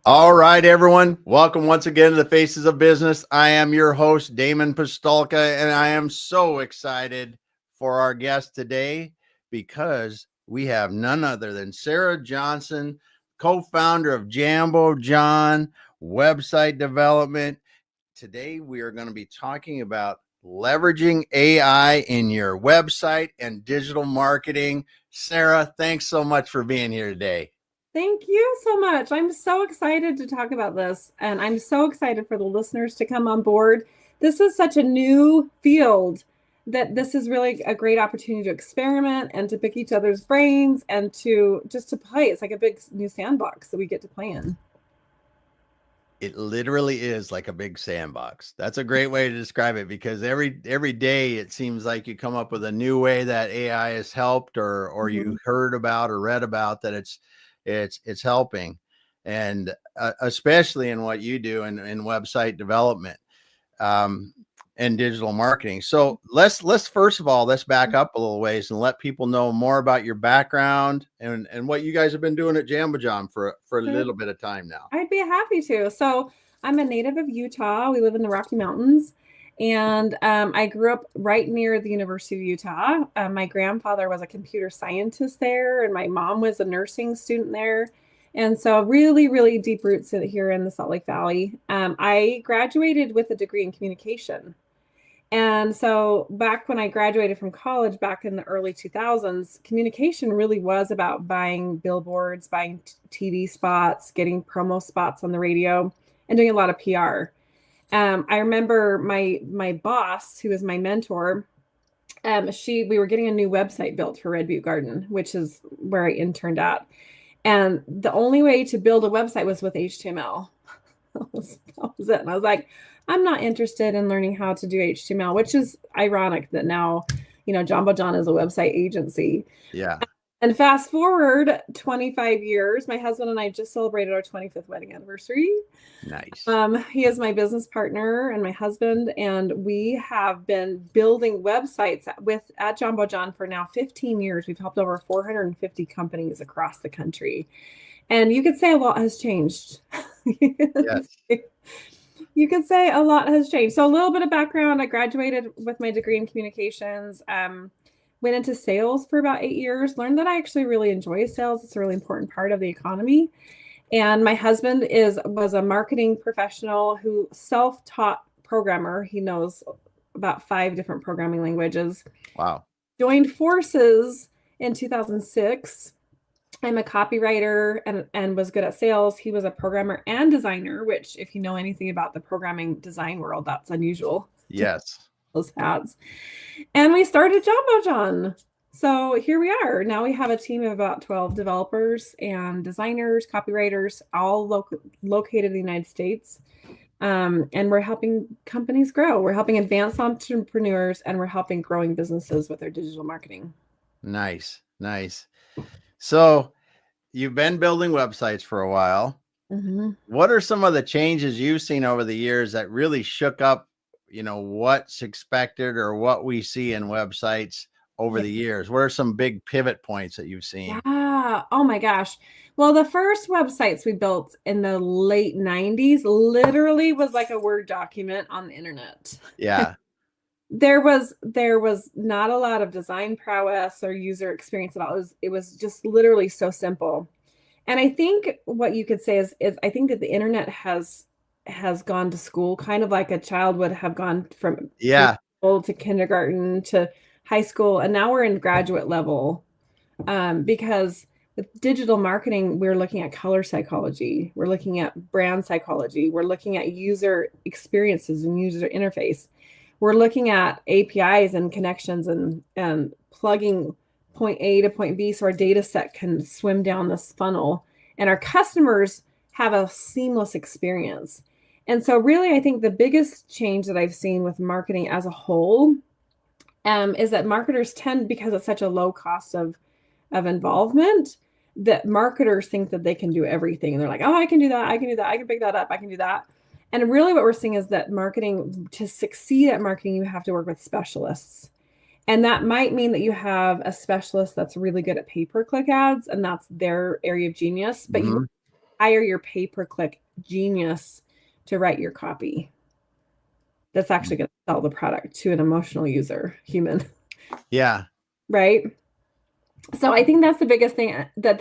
All right, everyone. Welcome once again to the Faces of Business. I am your host, Damon Pistolka, and I am so excited for our guest today because we have none other than Sarah Johnson, co-founder of Jambo John Website Development. Today, we are going to be talking about leveraging AI in your website and digital marketing. Sarah, thanks so much for being here today. Thank you so much. I'm so excited to talk about this, and I'm so excited for the listeners to come on board. This is such a new field that this is really a great opportunity to experiment and to pick each other's brains and to play. It's like a big new sandbox that we get to play in. It literally is like a big sandbox. That's a great way to describe it because every day it seems like you come up with a new way that AI has helped or you heard about or read about that it's helping, and especially in what you do in website development and digital marketing. So let's first of all, let's back up a little ways and let people know more about your background and what you guys have been doing at Jambo John for a little bit of time now. I'd be happy to. So I'm a native of Utah. We live in the Rocky Mountains. And I grew up right near the University of Utah. My grandfather was a computer scientist there, and my mom was a nursing student there. And so really, really deep roots here in the Salt Lake Valley. I graduated with a degree in communication. And so back when I graduated from college back in the early 2000s, communication really was about buying billboards, buying TV spots, getting promo spots on the radio, and doing a lot of PR. I remember my boss, who was my mentor, we were getting a new website built for Red Butte Garden, which is where I interned at. And the only way to build a website was with HTML. that was it. And I was like, I'm not interested in learning how to do HTML, which is ironic that now, Jambo John is a website agency. Yeah. And fast forward 25 years, my husband and I just celebrated our 25th wedding anniversary. Nice. He is my business partner and my husband, and we have been building websites at Jambo John for now 15 years. We've helped over 450 companies across the country. And you could say a lot has changed. Yes. You could say a lot has changed. So a little bit of background. I graduated with my degree in communications. Went into sales for about 8 years, learned that I actually really enjoy sales. It's a really important part of the economy. And my husband was a marketing professional who self-taught programmer. He knows about 5 different programming languages. Wow. Joined forces in 2006. I'm a copywriter and was good at sales. He was a programmer and designer, which if you know anything about the programming design world, that's unusual. Yes. Those hats. And we started Jambo John. So here we are. Now we have a team of about 12 developers and designers, copywriters, all located in the United States. And we're helping companies grow. We're helping advanced entrepreneurs, and we're helping growing businesses with their digital marketing. Nice. So you've been building websites for a while. Mm-hmm. What are some of the changes you've seen over the years that really shook up, what's expected or what we see in websites over the years? What are some big pivot points that you've seen? Yeah. Oh my gosh. Well, the first websites we built in the late 90s literally was like a Word document on the internet. Yeah. There was not a lot of design prowess or user experience at all. It was just literally so simple. And I think what you could say is I think that the internet has gone to school, kind of like a child would have gone from preschool to kindergarten to high school, and now we're in graduate level. Because with digital marketing, we're looking at color psychology, we're looking at brand psychology, we're looking at user experiences and user interface. We're looking at APIs and connections and plugging point A to point B so our data set can swim down this funnel and our customers have a seamless experience. And so really, I think the biggest change that I've seen with marketing as a whole is that marketers tend, because it's such a low cost of involvement, that marketers think that they can do everything. And they're like, oh, I can do that. I can do that. I can pick that up. I can do that. And really what we're seeing is that to succeed at marketing, you have to work with specialists. And that might mean that you have a specialist that's really good at pay-per-click ads, and that's their area of genius. But hire your pay-per-click genius to write your copy that's actually going to sell the product to an emotional user, human. Yeah. Right. So I think that's the biggest thing, that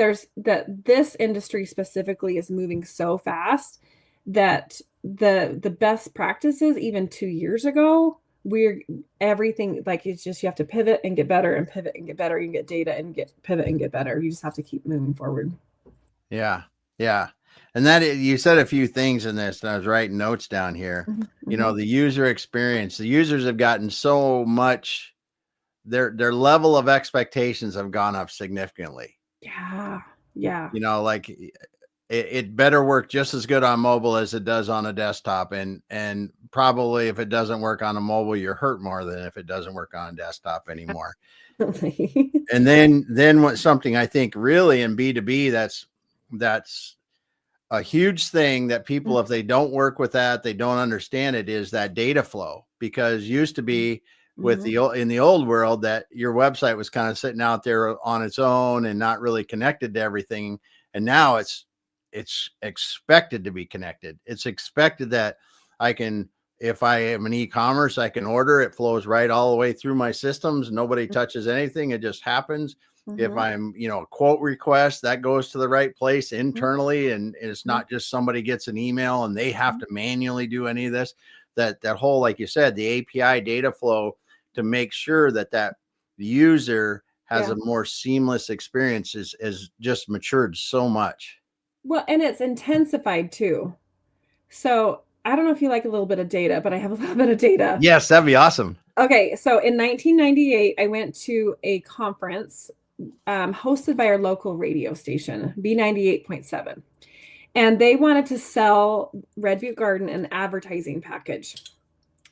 this industry specifically is moving so fast that the best practices even 2 years ago, everything, like, it's just, you have to pivot and get better and pivot and get better. You get data and pivot and get better. You just have to keep moving forward. Yeah. Yeah. And that, you said a few things in this, and I was writing notes down here. Mm-hmm. You know, the user experience, the users have gotten so much, their level of expectations have gone up significantly. Yeah. Yeah. You know, like it better work just as good on mobile as it does on a desktop. And probably if it doesn't work on a mobile, you're hurt more than if it doesn't work on a desktop anymore. And then what, something I think really in B2B, that's a huge thing that people, if they don't work with that, they don't understand it, is that data flow. Because used to be with in the old world that your website was kind of sitting out there on its own and not really connected to everything. And now it's expected to be connected. It's expected that I can, if I am an e-commerce, I can order, it flows right all the way through my systems. Nobody touches anything. It just happens. If I'm, you know, a quote request, that goes to the right place internally. And it's not just somebody gets an email and they have to manually do any of this. That whole, like you said, the API data flow to make sure that the user has a more seamless experience is just matured so much. Well, and it's intensified too. So I don't know if you like a little bit of data, but I have a little bit of data. Yes, that'd be awesome. Okay, so in 1998, I went to a conference hosted by our local radio station, B98.7. And they wanted to sell Red Butte Garden an advertising package.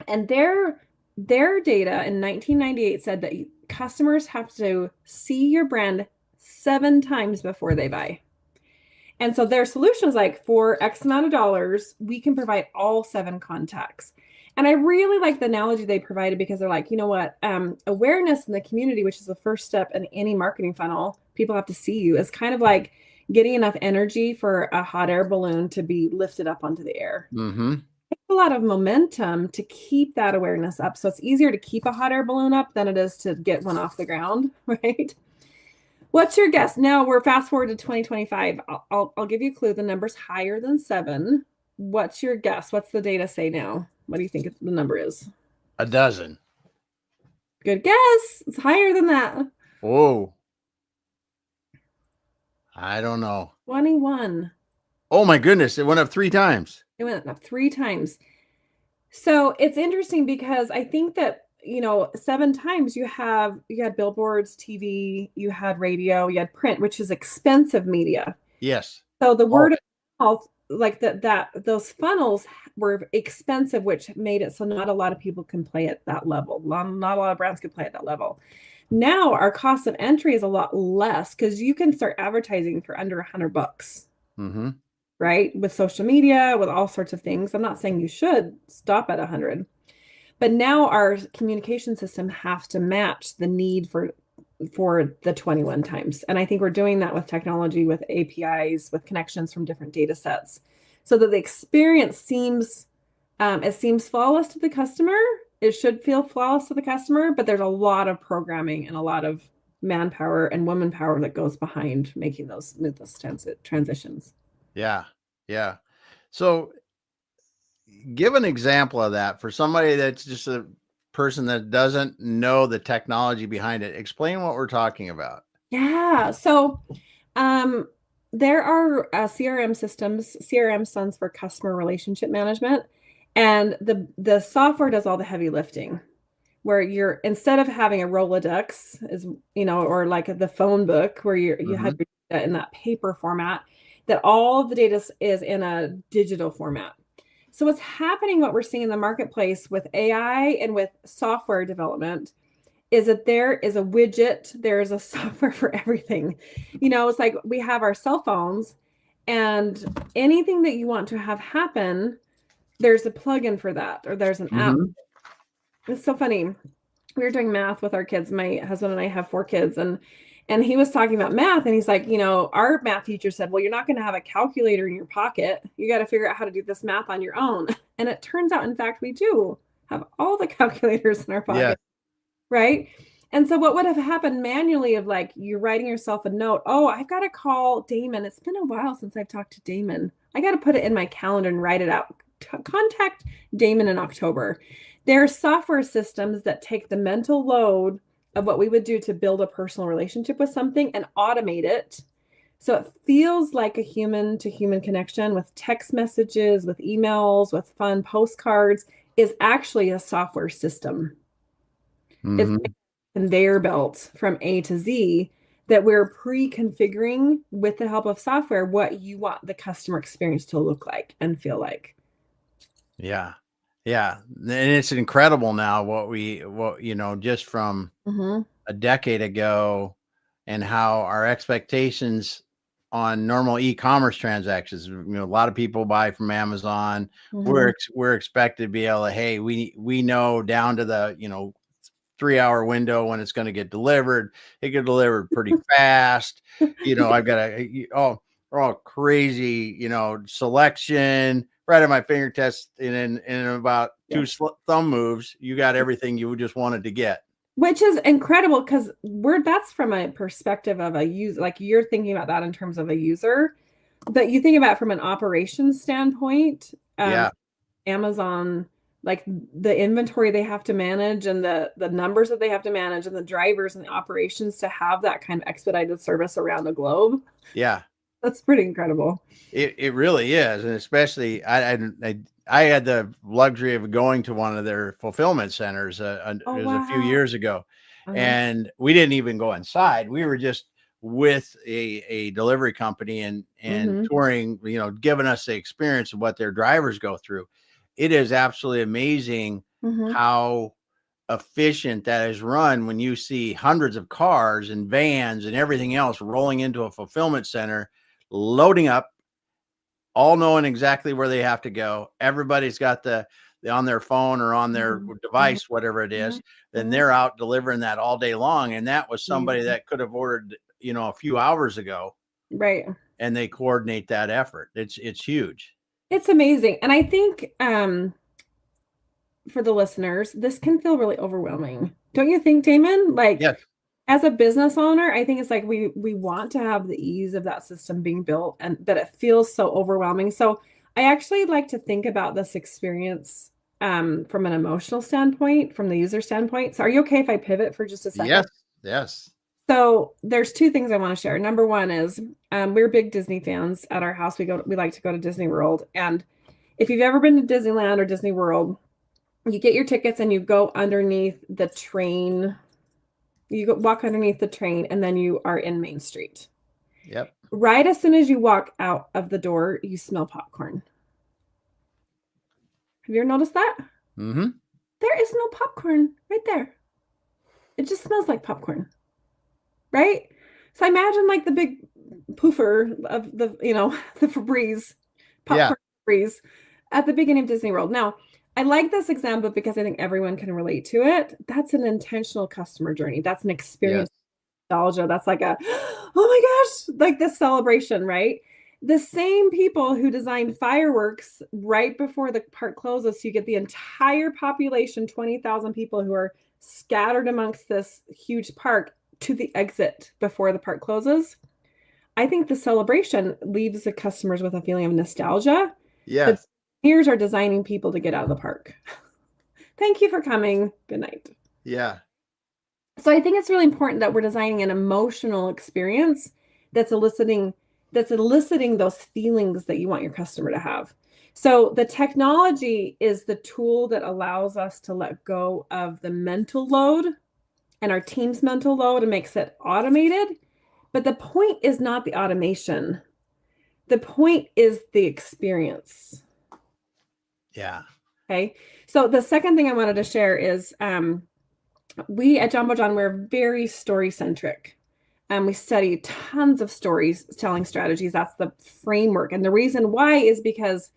And their data in 1998 said that customers have to see your brand 7 times before they buy. And so their solution is like, for X amount of dollars, we can provide all 7 contacts. And I really like the analogy they provided, because they're like, you know what, awareness in the community, which is the first step in any marketing funnel, people have to see you, is kind of like getting enough energy for a hot air balloon to be lifted up onto the air. It's a lot of momentum to keep that awareness up. So it's easier to keep a hot air balloon up than it is to get one off the ground, right? What's your guess? Now we're fast forward to 2025. I'll give you a clue. The number's higher than 7. What's your guess? What's the data say now? What do you think the number is? 12. Good guess. It's higher than that. Whoa. I don't know. 21. Oh my goodness. It went up 3 times. It went up 3 times. So it's interesting because I think that, you know, 7 times you had billboards, TV, you had radio, you had print, which is expensive media. Yes. So the word of mouth, like those funnels were expensive, which made it so not a lot of people can play at that level. Not a lot of brands could play at that level. Now our cost of entry is a lot less, because you can start advertising for under $100. Right? With social media, with all sorts of things. I'm not saying you should stop at 100, but now our communication system has to match the need for the 21 times. And I think we're doing that with technology, with APIs, with connections from different data sets, so that the experience seems flawless to the customer. It should feel flawless to the customer, but there's a lot of programming and a lot of manpower and woman power that goes behind making those smooth transitions. Yeah. Yeah. So give an example of that for somebody that's just a person that doesn't know the technology behind it. Explain what we're talking about. Yeah. So there are CRM systems. CRM stands for customer relationship management. And the software does all the heavy lifting, where you're, instead of having a Rolodex, is, you know, or like the phone book where you have your data in that paper format, that all of the data is in a digital format. So what's happening, what we're seeing in the marketplace with AI and with software development, is that there is a widget, there is a software for everything. You know, it's like we have our cell phones, and anything that you want to have happen, there's a plugin for that, or there's an app. It's so funny. We were doing math with our kids. My husband and I have 4 kids, and And he was talking about math, and he's like, our math teacher said, well, you're not going to have a calculator in your pocket. You got to figure out how to do this math on your own. And it turns out, in fact, we do have all the calculators in our pocket. Yeah. Right. And so what would have happened manually of like, you're writing yourself a note. Oh, I've got to call Damon. It's been a while since I've talked to Damon. I got to put it in my calendar and write it out. Contact Damon in October. There are software systems that take the mental load of what we would do to build a personal relationship with something and automate it. So it feels like a human to human connection with text messages, with emails, with fun postcards is actually a software system. Mm-hmm. It's a conveyor belt from A to Z that we're pre-configuring with the help of software what you want the customer experience to look like and feel like. Yeah. Yeah. And it's incredible now what just from a decade ago and how our expectations on normal e-commerce transactions, a lot of people buy from Amazon. We're expected to be able to, hey, we know down to the, 3-hour window when it's going to get delivered. It get delivered pretty fast. I've got we're all crazy, selection right at my fingertips. In about two thumb moves, you got everything you just wanted to get. Which is incredible because that's from a perspective of a user, like you're thinking about that in terms of a user, but you think about it from an operations standpoint. Amazon, like the inventory they have to manage and the numbers that they have to manage and the drivers and the operations to have that kind of expedited service around the globe. Yeah. That's pretty incredible. It really is. And especially I had the luxury of going to one of their fulfillment centers it was a few years ago. And we didn't even go inside. We were just with a delivery company and touring, giving us the experience of what their drivers go through. It is absolutely amazing how efficient that is run when you see hundreds of cars and vans and everything else rolling into a fulfillment center, loading up, all knowing exactly where they have to go. Everybody's got the on their phone or on their device, whatever it is, then they're out delivering that all day long. And that was somebody that could have ordered, a few hours ago. Right. And they coordinate that effort. It's huge. It's amazing. And I think for the listeners, this can feel really overwhelming. Don't you think, Damon? Like, yes. As a business owner, I think it's like we want to have the ease of that system being built and that it feels so overwhelming. So I actually like to think about this experience from an emotional standpoint, from the user standpoint. So are you okay if I pivot for just a second? Yes. So there's two things I want to share. Number one is we're big Disney fans at our house. We like to go to Disney World. And if you've ever been to Disneyland or Disney World, you get your tickets and you go underneath the train. You walk underneath the train and then you are in Main Street. Yep. Right as soon as you walk out of the door, you smell popcorn. Have you ever noticed that? Mm-hmm. There is no popcorn right there. It just smells like popcorn. Right? So imagine like the big poofer of the, the Febreze, popcorn Febreze at the beginning of Disney World. Now, I like this example because I think everyone can relate to it. That's an intentional customer journey. That's an experience. Nostalgia. That's like oh my gosh, like this celebration, right? The same people who designed fireworks right before the park closes, so you get the entire population, 20,000 people who are scattered amongst this huge park to the exit before the park closes. I think the celebration leaves the customers with a feeling of nostalgia. Yes. Here's are designing people to get out of the park. Thank you for coming. Good night. Yeah. So I think it's really important that we're designing an emotional experience that's eliciting those feelings that you want your customer to have. So the technology is the tool that allows us to let go of the mental load and our team's mental load and makes it automated. But the point is not the automation. The point is the experience. Yeah. Okay. So the second thing I wanted to share is we at Jumbo John, we're very story centric. We study tons of storytelling strategies. That's the framework. And the reason why is because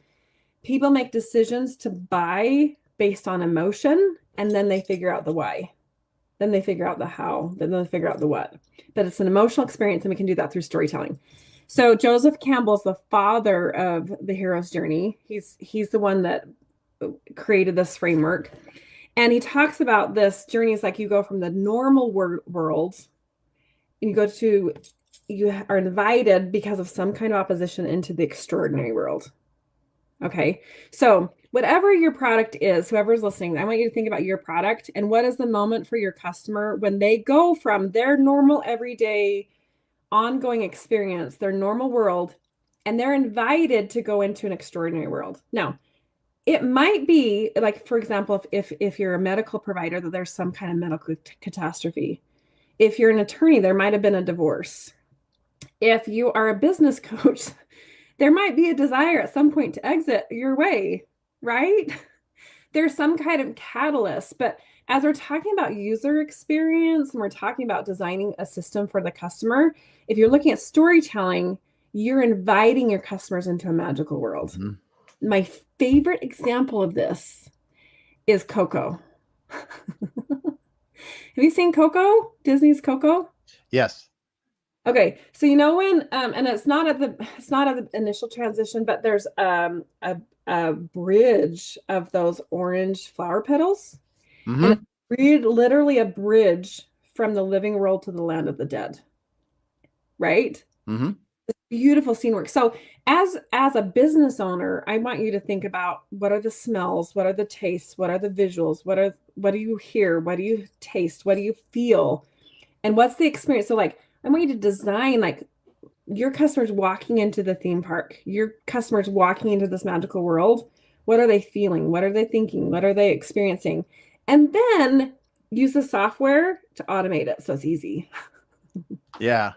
people make decisions to buy based on emotion, and then they figure out the why. then they figure out the how, then they figure out the what. But it's an emotional experience, and we can do that through storytelling. So Joseph Campbell's the father of the hero's journey. He's the one that created this framework. And he talks about this journey is like you go from the normal world and you are invited because of some kind of opposition into the extraordinary world. Okay. So whatever your product is, whoever's listening, I want you to think about your product and what is the moment for your customer when they go from their normal everyday ongoing experience, their normal world, and they're invited to go into an extraordinary world. Now, it might be like, for example, if you're a medical provider, that there's some kind of medical catastrophe. If you're an attorney, there might have been a divorce. If you are a business coach, there might be a desire at some point to exit your way, right? There's some kind of catalyst. But as we're talking about user experience and we're talking about designing a system for the customer, if you're looking at storytelling, you're inviting your customers into a magical world. Mm-hmm. My favorite example of this is Coco. Have you seen Coco? Disney's Coco? Yes. Okay, so you know when, and it's not at the initial transition, but there's a bridge of those orange flower petals, mm-hmm. and it's literally a bridge from the living world to the land of the dead, right? Mm-hmm. It's beautiful scene work. So as a business owner, I want you to think about what are the smells, what are the tastes, what are the visuals, what do you hear, what do you taste, what do you feel, and what's the experience? So like, I want you to design like your customers walking into the theme park, your customers walking into this magical world. What are they feeling? What are they thinking? What are they experiencing? And then use the software to automate it so it's easy. Yeah,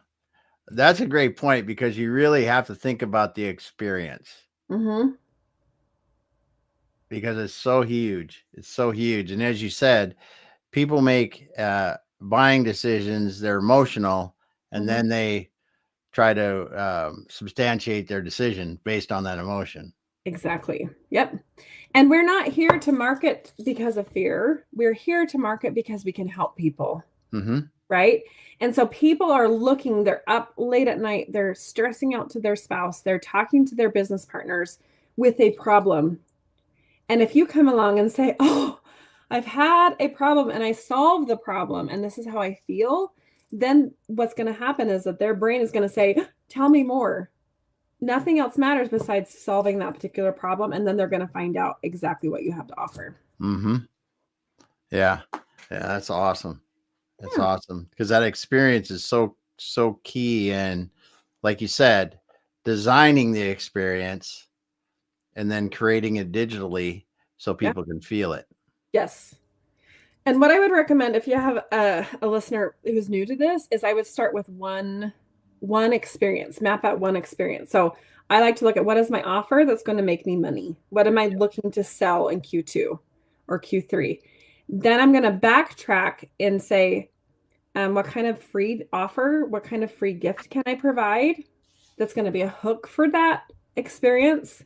that's a great point because you really have to think about the experience. Mm-hmm. Because it's so huge. It's so huge. And as you said, people make buying decisions, they're emotional, and mm-hmm. then they try to substantiate their decision based on that emotion. Exactly. Yep. And we're not here to market because of fear. We're here to market because we can help people. Mm-hmm. Right. And so people are looking, they're up late at night, they're stressing out to their spouse, they're talking to their business partners with a problem. And if you come along and say, oh, I've had a problem and I solved the problem and this is how I feel, then what's going to happen is that their brain is going to say, tell me more. Nothing else matters besides solving that particular problem. And then they're going to find out exactly what you have to offer. Mm-hmm. Yeah. Yeah. That's awesome. That's awesome. Because that experience is so key. And like you said, designing the experience and then creating it digitally so people can feel it. Yes. And what I would recommend if you have a listener who's new to this is I would start with one experience, map out one experience. So I like to look at what is my offer that's going to make me money? What am I looking to sell in Q2 or Q3? Then I'm going to backtrack and say, what kind of free offer, what kind of free gift can I provide that's going to be a hook for that experience?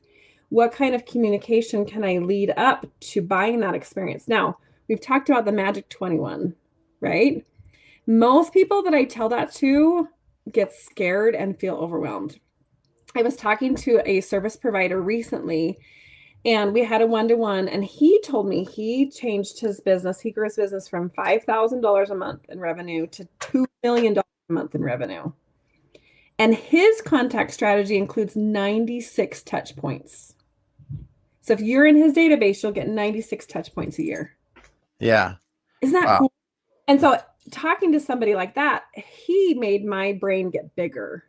What kind of communication can I lead up to buying that experience? Now, we've talked about the Magic 21, right? Most people that I tell that to get scared and feel overwhelmed. I was talking to a service provider recently, and we had a one-to-one, and he told me he changed his business. He grew his business from $5,000 a month in revenue to $2 million a month in revenue. And his contact strategy includes 96 touch points. So if you're in his database, you'll get 96 touch points a year. Yeah. Isn't that cool? And so talking to somebody like that, he made my brain get bigger,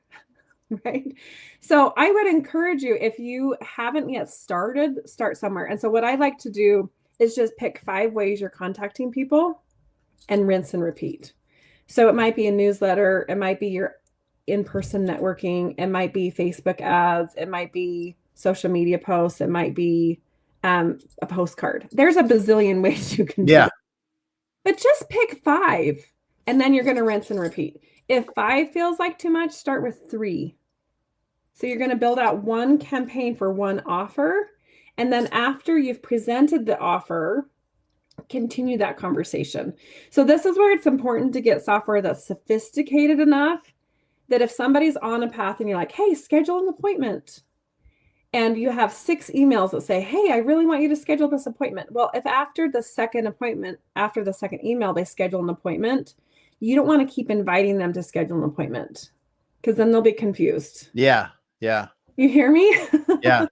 right? So I would encourage you, if you haven't yet started, start somewhere. And so what I like to do is just pick 5 ways you're contacting people and rinse and repeat. So it might be a newsletter. It might be your in-person networking. It might be Facebook ads. It might be social media posts. It might be a postcard. There's a bazillion ways you can do it. But just pick 5 and then you're going to rinse and repeat. If 5 feels like too much, start with 3. So you're going to build out one campaign for one offer. And then after you've presented the offer continue that conversation. So this is where it's important to get software that's sophisticated enough that if somebody's on a path and you're like, hey, schedule an appointment, and you have 6 emails that say, hey, I really want you to schedule this appointment. Well, if after the second email, they schedule an appointment, you don't want to keep inviting them to schedule an appointment because then they'll be confused. Yeah. Yeah. You hear me? Yeah.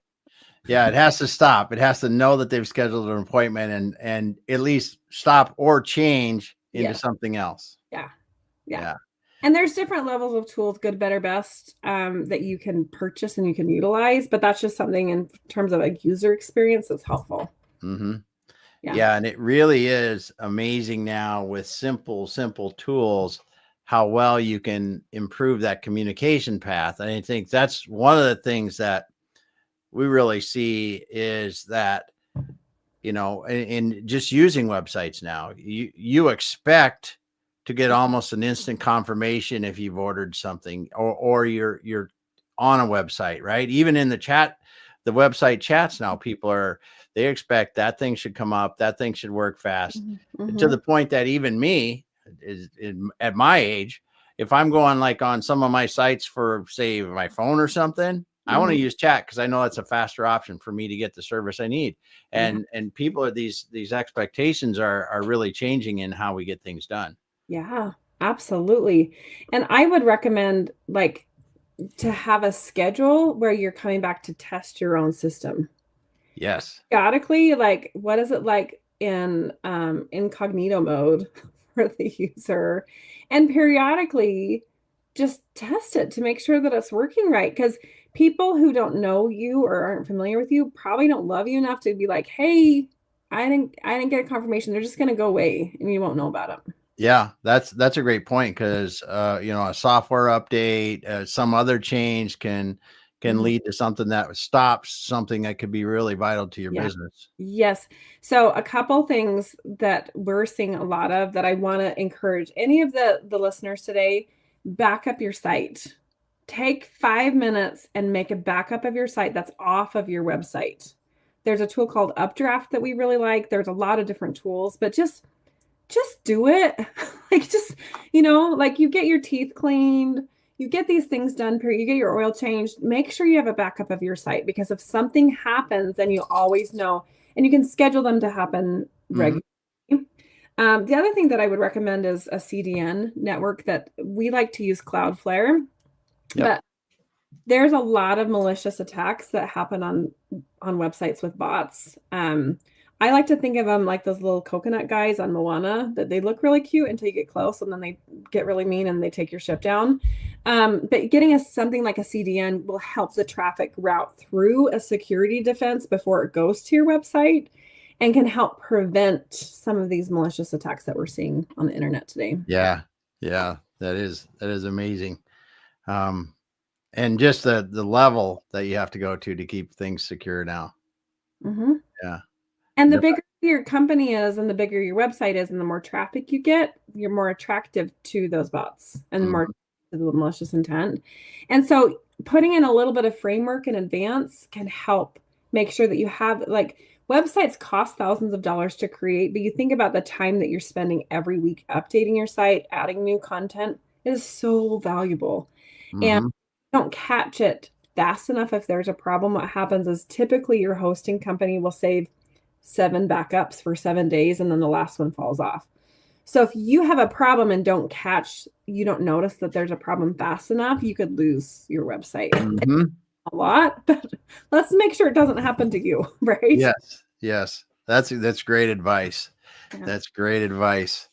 Yeah. It has to stop. It has to know that they've scheduled an appointment and at least stop or change into something else. Yeah. And there's different levels of tools, good, better, best, that you can purchase and you can utilize, but that's just something in terms of a user experience that's helpful. Mm-hmm. Yeah. And it really is amazing now with simple tools, how well you can improve that communication path. And I think that's one of the things that we really see is that, you know, in just using websites now, you expect to get almost an instant confirmation if you've ordered something or you're on a website, right? Even in the website chats now, they expect that thing should come up, that thing should work fast, to the point that even me at my age, if I'm going like on some of my sites for say my phone or something, I want to use chat because I know it's a faster option for me to get the service I need. And people are these expectations are really changing in how we get things done. Yeah, absolutely. And I would recommend like to have a schedule where you're coming back to test your own system. Yes. Periodically, like what is it like in incognito mode for the user? And periodically just test it to make sure that it's working right. Because people who don't know you or aren't familiar with you probably don't love you enough to be like, hey, I didn't get a confirmation. They're just gonna go away and you won't know about it. Yeah, that's a great point because you know, a software update, some other change can lead to something that stops something that could be really vital to your business. Yes. So a couple things that we're seeing a lot of that I want to encourage any of the listeners today, back up your site. Take 5 minutes and make a backup of your site that's off of your website. There's a tool called Updraft that we really like. There's a lot of different tools, but just do it. Like just, you know, like you get your teeth cleaned, you get these things done, you get your oil changed, make sure you have a backup of your site because if something happens, then you always know, and you can schedule them to happen regularly. The other thing that I would recommend is a CDN network that we like to use Cloudflare, but there's a lot of malicious attacks that happen on websites with bots. I like to think of them like those little coconut guys on Moana, that they look really cute until you get close and then they get really mean and they take your ship down. But getting something like a CDN will help the traffic route through a security defense before it goes to your website and can help prevent some of these malicious attacks that we're seeing on the internet today. Yeah. Yeah. That is amazing. And just the level that you have to go to keep things secure now. Yeah. And the bigger your company is and the bigger your website is and the more traffic you get, you're more attractive to those bots and more to the malicious intent. And so putting in a little bit of framework in advance can help make sure that you have, like, websites cost thousands of dollars to create, but you think about the time that you're spending every week updating your site, adding new content. It is so valuable. And don't catch it fast enough. If there's a problem, what happens is typically your hosting company will save 7 backups for 7 days and then the last one falls off. So if you have a problem and you don't notice that there's a problem fast enough, you could lose your website a lot, but let's make sure it doesn't happen to you, right? Yes. That's great advice. That's great advice.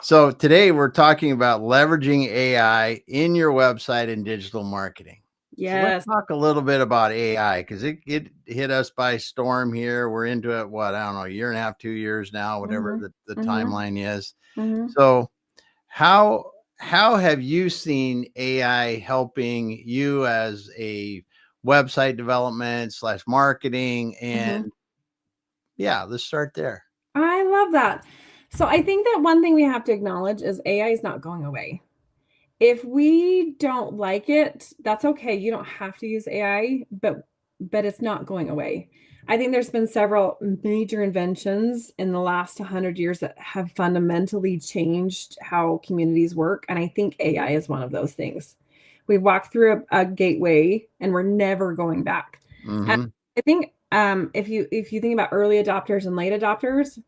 So today we're talking about leveraging AI in your website and digital marketing. Yes. So let's talk a little bit about AI because it hit us by storm here. We're into it, I don't know, a year and a half, 2 years now, whatever the timeline is. So how have you seen AI helping you as a website development / marketing? And let's start there. I love that. So I think that one thing we have to acknowledge is AI is not going away. If we don't like it, that's okay. You don't have to use AI, but it's not going away. I think there's been several major inventions in the last 100 years that have fundamentally changed how communities work. And I think AI is one of those things. We've walked through a gateway and we're never going back. Mm-hmm. I think if you think about early adopters and late adopters,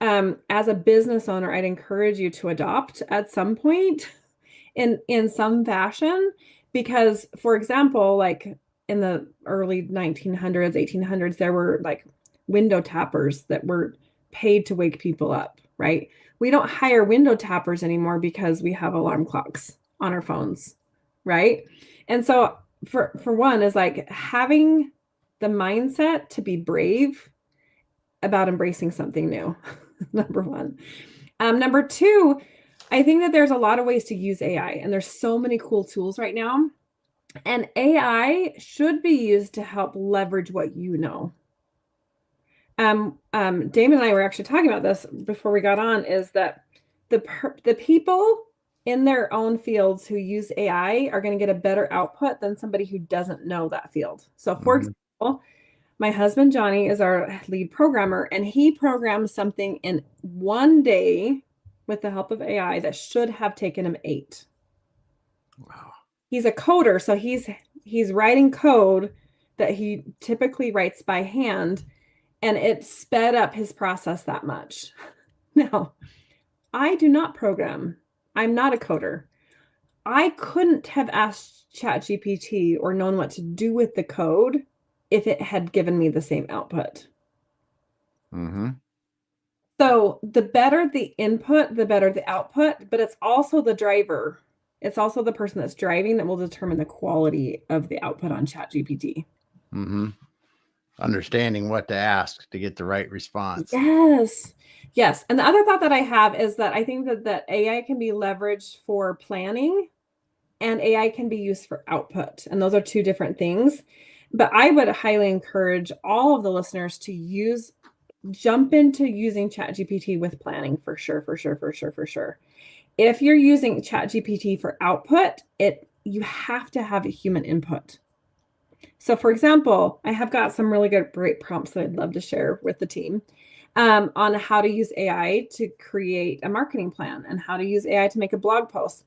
as a business owner, I'd encourage you to adopt at some point in some fashion, because, for example, like in the early 1900s, 1800s, there were like window tappers that were paid to wake people up, right? We don't hire window tappers anymore because we have alarm clocks on our phones, right? And so for one is like having the mindset to be brave about embracing something new. Number one. Number two, I think that there's a lot of ways to use AI, and there's so many cool tools right now. And AI should be used to help leverage what you know. Damon and I were actually talking about this before we got on, is that the people in their own fields who use AI are going to get a better output than somebody who doesn't know that field. So for example, my husband, Johnny, is our lead programmer, and he programmed something in one day with the help of AI that should have taken him 8. Wow. He's a coder, so he's writing code that he typically writes by hand, and it sped up his process that much. Now, I do not program. I'm not a coder. I couldn't have asked ChatGPT or known what to do with the code if it had given me the same output. Mm-hmm. So the better the input, the better the output, but it's also the driver. It's also the person that's driving that will determine the quality of the output on ChatGPT. Mm-hmm. Understanding what to ask to get the right response. Yes. Yes. And the other thought that I have is that I think that AI can be leveraged for planning and AI can be used for output. And those are two different things. But I would highly encourage all of the listeners to jump into using ChatGPT with planning for sure. If you're using ChatGPT for output, you have to have a human input. So for example, I have got some really great prompts that I'd love to share with the team on how to use AI to create a marketing plan and how to use AI to make a blog post.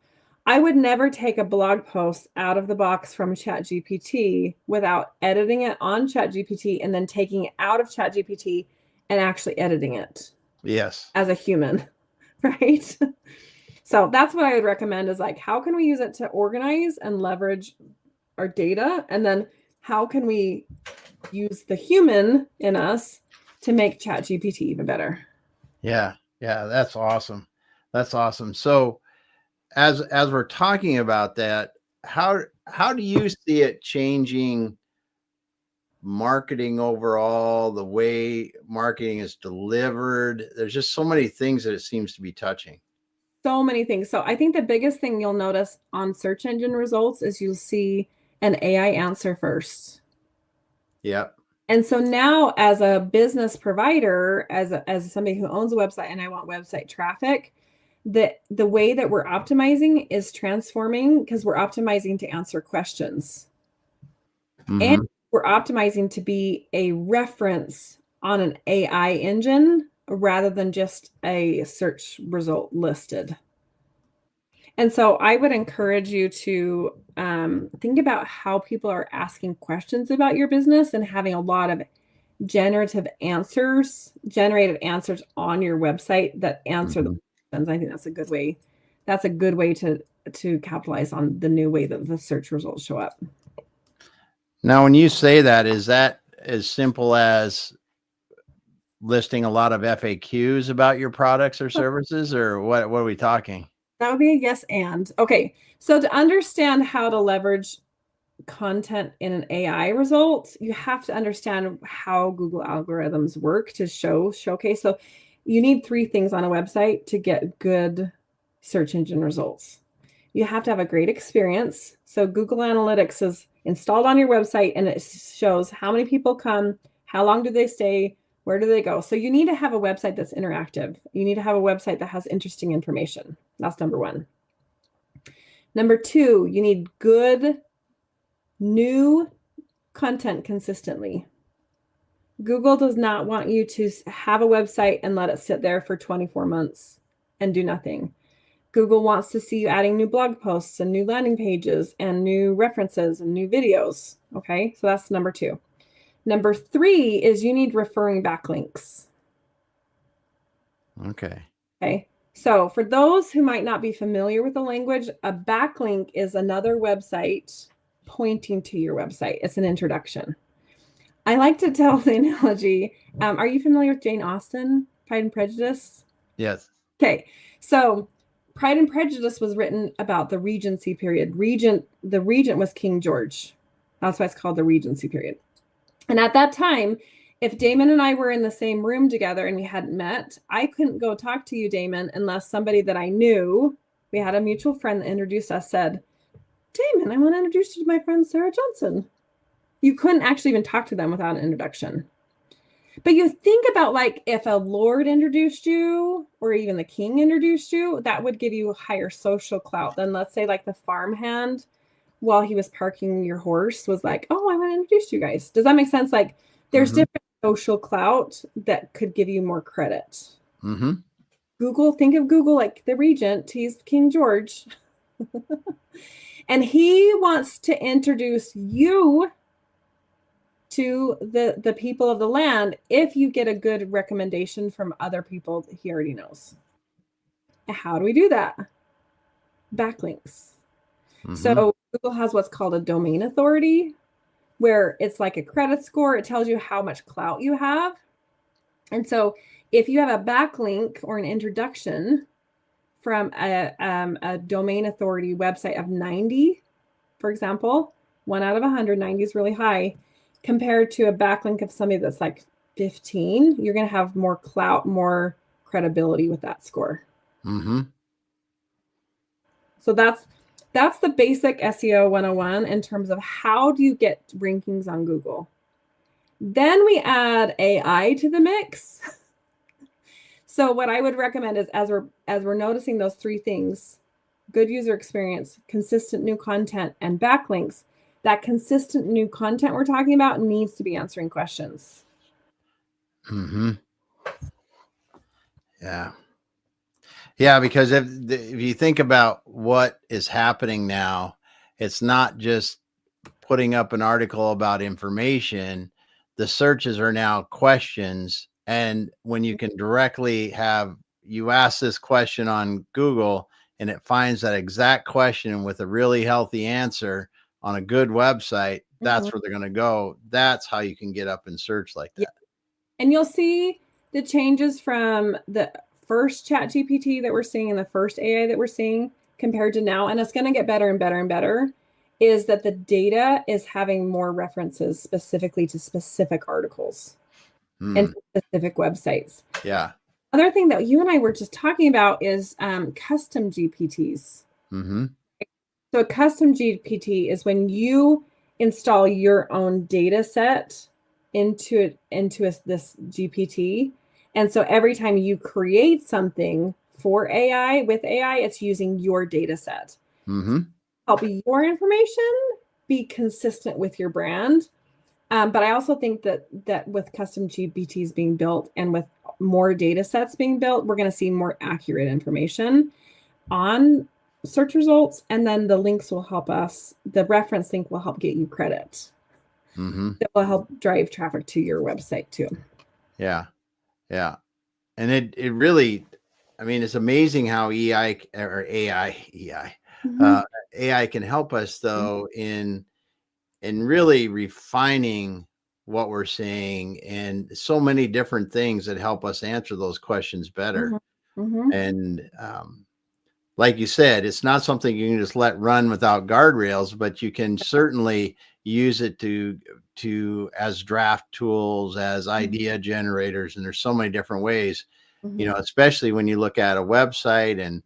I would never take a blog post out of the box from ChatGPT without editing it on ChatGPT and then taking it out of ChatGPT and actually editing it. Yes. As a human, right? So that's what I would recommend, is like, how can we use it to organize and leverage our data? And then how can we use the human in us to make ChatGPT even better? Yeah. Yeah. That's awesome. That's awesome. So as we're talking about that, how do you see it changing marketing overall, the way marketing is delivered? There's just so many things that it seems to be touching. So many things. So I think the biggest thing you'll notice on search engine results is you'll see an AI answer first. Yep. And so now, as a business provider, as somebody who owns a website and I want website traffic, the way that we're optimizing is transforming, because we're optimizing to answer questions. Mm-hmm. And we're optimizing to be a reference on an AI engine rather than just a search result listed. And so I would encourage you to think about how people are asking questions about your business and having a lot of generated answers on your website that answer the questions. I think that's a good way. That's a good way to capitalize on the new way that the search results show up. Now, when you say that, is that as simple as listing a lot of FAQs about your products or services, or what are we talking? That would be a yes and. Okay, so to understand how to leverage content in an AI result, you have to understand how Google algorithms work to showcase. So you need 3 things on a website to get good search engine results. You have to have a great experience. So Google Analytics is installed on your website and it shows how many people come, how long do they stay, where do they go. So you need to have a website that's interactive. You need to have a website that has interesting information. That's number 1. Number 2, you need good new content consistently. Google does not want you to have a website and let it sit there for 24 months and do nothing. Google wants to see you adding new blog posts and new landing pages and new references and new videos. Okay, so that's number 2. Number 3 is you need referring backlinks. Okay. Okay, so for those who might not be familiar with the language, a backlink is another website pointing to your website. It's an introduction. I like to tell the analogy. Are you familiar with Jane Austen, Pride and Prejudice? Yes. Okay, so Pride and Prejudice was written about the Regency period. The regent was King George. That's why it's called the Regency period. And at that time, if Damon and I were in the same room together and we hadn't met, I couldn't go talk to you, Damon, unless somebody that I knew, we had a mutual friend that introduced us, said, Damon, I want to introduce you to my friend Sarah Johnson. You couldn't actually even talk to them without an introduction. But you think about, like, if a lord introduced you or even the king introduced you, that would give you higher social clout than, let's say, like the farmhand while he was parking your horse was like, oh, I want to introduce you guys. Does that make sense? Like, there's different social clout that could give you more credit. Google, think of Google like the regent. He's King George. And he wants to introduce you to the people of the land if you get a good recommendation from other people that he already knows. How do we do that? Backlinks. So Google has what's called a domain authority, where it's like a credit score. It tells you how much clout you have. And so if you have a backlink or an introduction from a domain authority website of 90, for example, 1 out of 100, 90 is really high, compared to a backlink of somebody that's like 15, you're going to have more clout, more credibility with that score. So that's the basic SEO 101 in terms of how do you get rankings on Google. Then we add AI to the mix. So what I would recommend is as we're noticing those 3 things, good user experience, consistent new content, and backlinks, that consistent new content we're talking about needs to be answering questions. Yeah, because if you think about what is happening now, it's not just putting up an article about information. The searches are now questions. And when you can directly you ask this question on Google and it finds that exact question with a really healthy answer on a good website, that's where they're going to go. That's how you can get up in search like that. Yeah. And you'll see the changes from the first ChatGPT that we're seeing and the first AI that we're seeing compared to now. And it's going to get better and better and better, is that the data is having more references specifically to specific articles and specific websites. Yeah. Other thing that you and I were just talking about is custom GPTs. So a custom GPT is when you install your own data set into this GPT. And so every time you create something for AI, with AI, it's using your data set. Help your information be consistent with your brand. But I also think that with custom GPTs being built and with more data sets being built, we're going to see more accurate information on search results. And then the links will help us. The reference link will help get you credit. That will help drive traffic to your website too. Yeah. And it really, I mean, it's amazing how AI can help us though in really refining what we're seeing and so many different things that help us answer those questions better. And like you said, it's not something you can just let run without guardrails, but you can certainly use it to as draft tools, as idea generators. And there's so many different ways, especially when you look at a website and,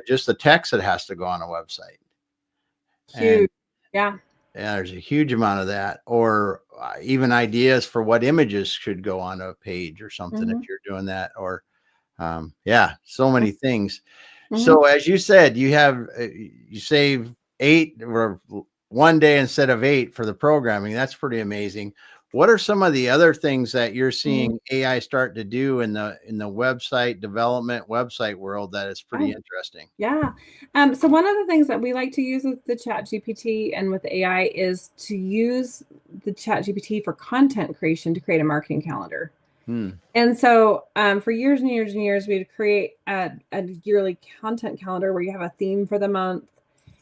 just the text that has to go on a website. Huge. Yeah, there's a huge amount of that, or even ideas for what images should go on a page or something if you're doing that, or so many things. So as you said, you save 8 or 1 day instead of 8 for the programming. That's pretty amazing. What are some of the other things that you're seeing AI start to do in the website development, website world that is pretty interesting? Yeah. So one of the things that we like to use with the Chat GPT and with AI is to use the Chat GPT for content creation to create a marketing calendar. And so for years and years and years, we'd create a yearly content calendar where you have a theme for the month.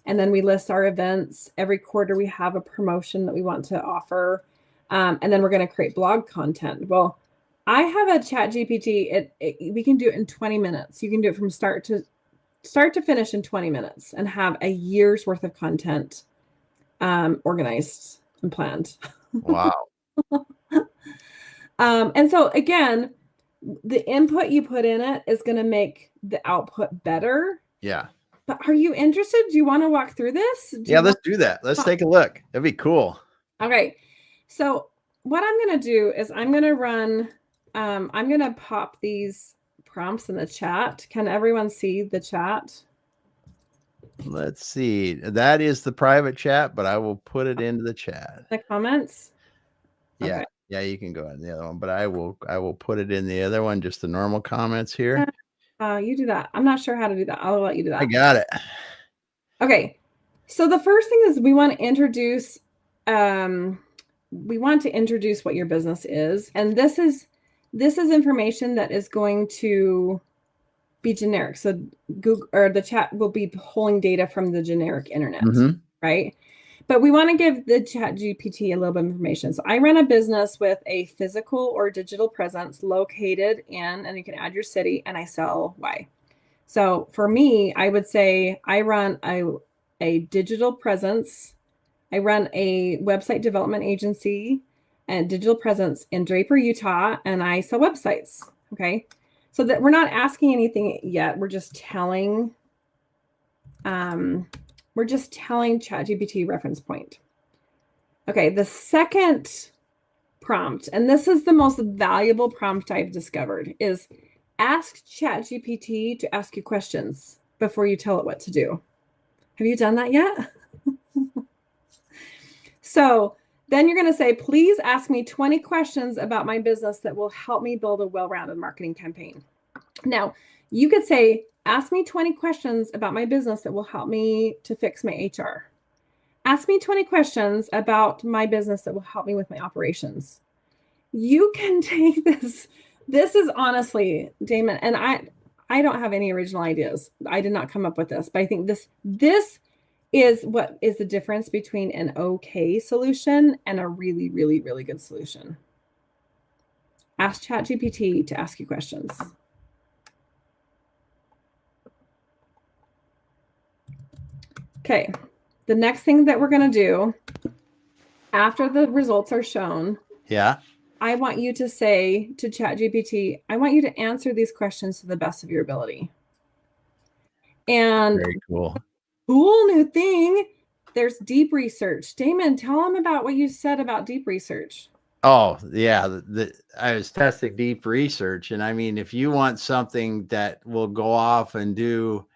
And then we list our events. Every quarter, we have a promotion that we want to offer. And then we're going to create blog content. Well, I have a Chat GPT. We can do it in 20 minutes. You can do it from start to finish in 20 minutes and have a year's worth of content organized and planned. Wow. And so again, the input you put in it is going to make the output better. Yeah. But are you interested? Do you want to walk through this? Yeah, let's do that. Let's take a look. That'd be cool. Okay. So what I'm going to do is I'm going to run, I'm going to pop these prompts in the chat. Can everyone see the chat? Let's see. That is the private chat, but I will put it into the chat. The comments? Yeah. Okay. Yeah, you can go in the other one, but I will put it in the other one, just the normal comments here. You do that. I'm not sure how to do that. I'll let you do that. I got it. Okay. So the first thing is we want to introduce what your business is. And this is information that is going to be generic. So Google or the chat will be pulling data from the generic internet, right? But we want to give the Chat GPT a little bit of information. So I run a business with a physical or digital presence located in, and you can add your city, and I sell Y. So for me, I would say I run a digital presence. I run a website development agency and digital presence in Draper, Utah, and I sell websites. Okay. So that we're not asking anything yet. We're just telling ChatGPT reference point. Okay, the second prompt, and this is the most valuable prompt I've discovered, is ask ChatGPT to ask you questions before you tell it what to do. Have you done that yet? So then you're going to say, please ask me 20 questions about my business that will help me build a well-rounded marketing campaign. Now, you could say, ask me 20 questions about my business that will help me to fix my HR. Ask me 20 questions about my business that will help me with my operations. You can take this. This is honestly, Damon, and I don't have any original ideas. I did not come up with this, but I think this is what is the difference between an okay solution and a really, really, really good solution. Ask ChatGPT to ask you questions. Okay, the next thing that we're going to do after the results are shown, I want you to say to ChatGPT, I want you to answer these questions to the best of your ability. And very cool new thing, there's deep research. Damon, tell them about what you said about deep research. Oh, yeah. I was testing deep research. And I mean, if you want something that will go off and do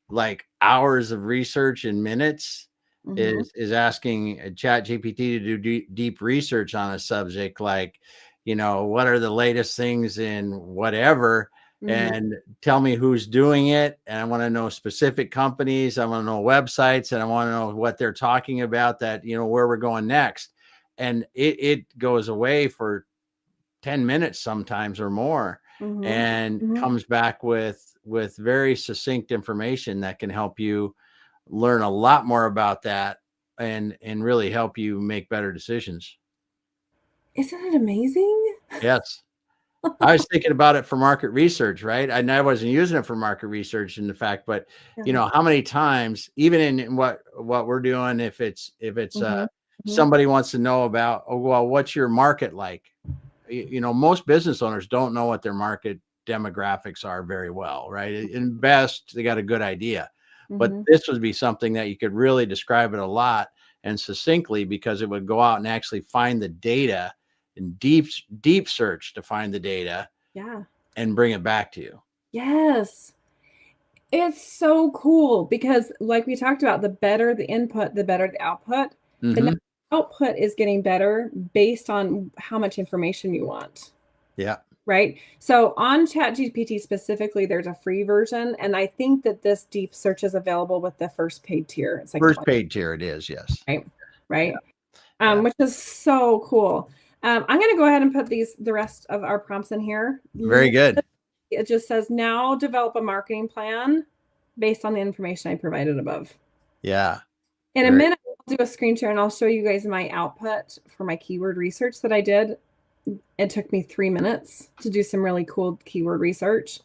like hours of research in minutes, is asking a Chat GPT to do deep research on a subject, like, what are the latest things in whatever, and tell me who's doing it. And I want to know specific companies. I want to know websites, and I want to know what they're talking about, that, where we're going next. And it goes away for 10 minutes sometimes or more, and comes back with very succinct information that can help you learn a lot more about that and really help you make better decisions. Isn't it amazing? Yes. I was thinking about it for market research, right? I wasn't using it for market research in the fact, but how many times, even in what we're doing, if it's somebody wants to know about, what's your market like? Most business owners don't know what their market demographics are very well, right? In best, they got a good idea, but this would be something that you could really describe it a lot and succinctly, because it would go out and actually find the data and deep search to find the data, and bring it back to you. Yes. It's so cool because, like we talked about, the better the input, the better the output. The output is getting better based on how much information you want. Yeah. Right. So on ChatGPT specifically, there's a free version. And I think that this deep search is available with the first paid tier. It's like First paid tier it is, yes. right. Right. Yeah. Which is so cool. I'm going to go ahead and put the rest of our prompts in here. Very good. It just says now develop a marketing plan based on the information I provided above. Yeah. In a minute, I'll do a screen share and I'll show you guys my output for my keyword research that I did. It took me 3 minutes to do some really cool keyword research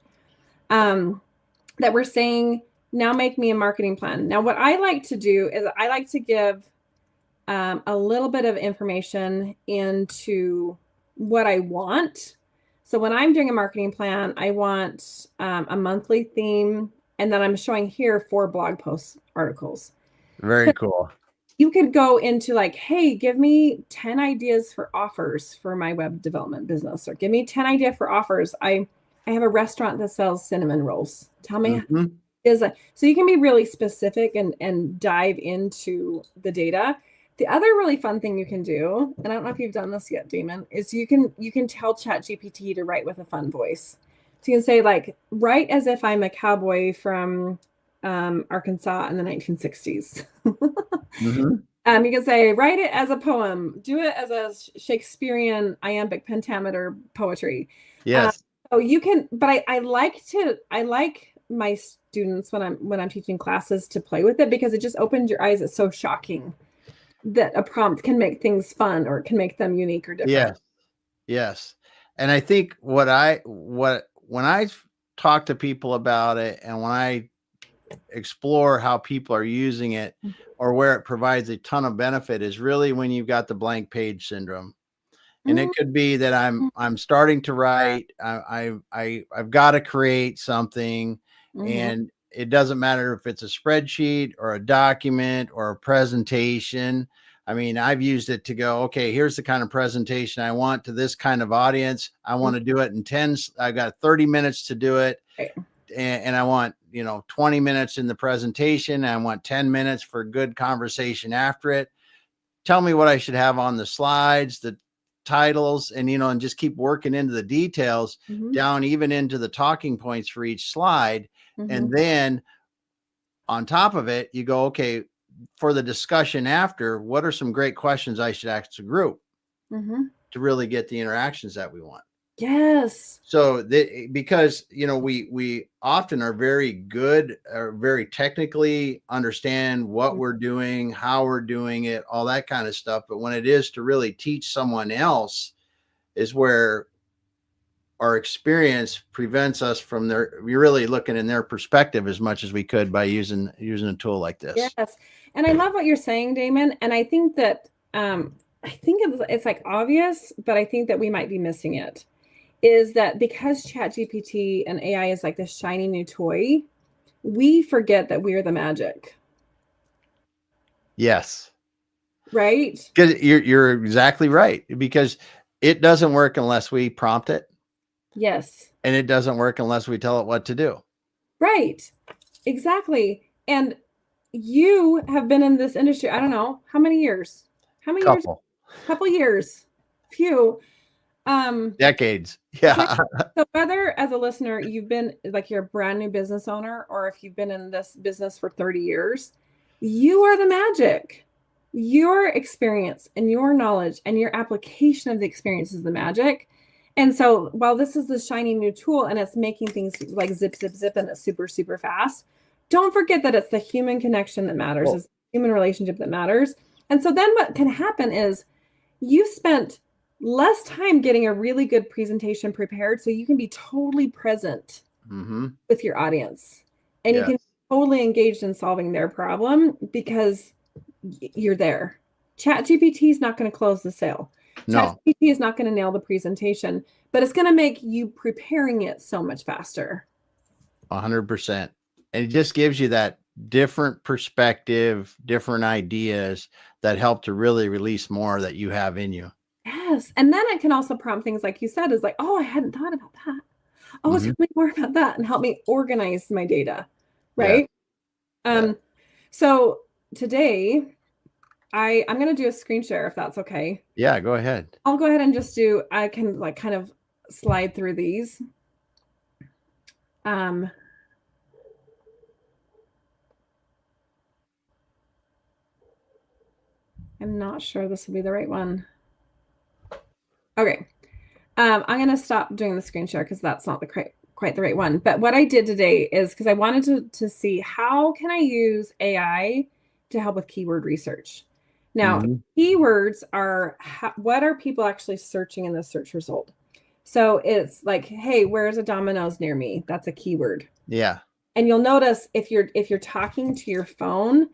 that we're saying, now make me a marketing plan. Now, what I like to do is I like to give a little bit of information into what I want. So when I'm doing a marketing plan, I want a monthly theme, and then I'm showing here 4 blog post articles. Very cool. You could go into like, hey, give me 10 ideas for offers for my web development business, or give me 10 ideas for offers. I have a restaurant that sells cinnamon rolls. Tell me so you can be really specific and dive into the data. The other really fun thing you can do, and I don't know if you've done this yet, Damon, is you can tell ChatGPT to write with a fun voice. So you can say like, write as if I'm a cowboy from Arkansas in the 1960s. You can say, write it as a poem, do it as a Shakespearean iambic pentameter poetry. Yes. So you can, but I like my students when I'm teaching classes to play with it, because it just opens your eyes. It's so shocking that a prompt can make things fun or can make them unique or different. Yes. And I think when I talk to people about it, and when I explore how people are using it or where it provides a ton of benefit, is really when you've got the blank page syndrome. And it could be that I'm starting to write, I've got to create something, and it doesn't matter if it's a spreadsheet or a document or a presentation. I mean, I've used it to go, okay, here's the kind of presentation I want to this kind of audience. I want to do it in I've got 30 minutes to do it. And I want, 20 minutes in the presentation. I want 10 minutes for good conversation after it. Tell me what I should have on the slides, the titles, and, and just keep working into the details down, even into the talking points for each slide. And then on top of it, you go, okay, for the discussion after, what are some great questions I should ask the group to really get the interactions that we want? Yes. So because, we often are very good, or very technically understand what we're doing, how we're doing it, all that kind of stuff. But when it is to really teach someone else is where our experience prevents us from we're really looking in their perspective as much as we could by using a tool like this. Yes. And I love what you're saying, Damon. And I think that, it's like obvious, but I think that we might be missing it. Is that because ChatGPT and AI is like this shiny new toy, we forget that we're the magic. Yes. Right? Because you're exactly right, because it doesn't work unless we prompt it. Yes. And it doesn't work unless we tell it what to do. Right. Exactly. And you have been in this industry, I don't know, how many years? Couple years. Few. Decades. Yeah. So whether as a listener, you've been like, you're a brand new business owner, or if you've been in this business for 30 years, you are the magic. Your experience and your knowledge and your application of the experience is the magic. And so while this is the shiny new tool and it's making things like zip, zip, zip, and it's super, super fast, don't forget that it's the human connection that matters. It's the human relationship that matters. And so then what can happen is you spent less time getting a really good presentation prepared, so you can be totally present with your audience, and you can be totally engaged in solving their problem because you're there. ChatGPT is not going to close the sale. No. ChatGPT is not going to nail the presentation, but it's going to make you preparing it so much faster. 100%. And it just gives you that different perspective, different ideas that help to really release more that you have in you. Yes. And then it can also prompt things like you said, is like, oh, I hadn't thought about that. Oh, tell me more about that, and help me organize my data. Right. So today I'm going to do a screen share if that's okay. Yeah, go ahead. I'll go ahead and I can like kind of slide through these. I'm not sure this will be the right one. Okay. I'm going to stop doing the screen share because that's not quite the right one. But what I did today is because I wanted to see how can I use AI to help with keyword research. Now, keywords are what are people actually searching in the search result? So it's like, hey, where's a Domino's near me? That's a keyword. Yeah. And you'll notice if you're talking to your phone,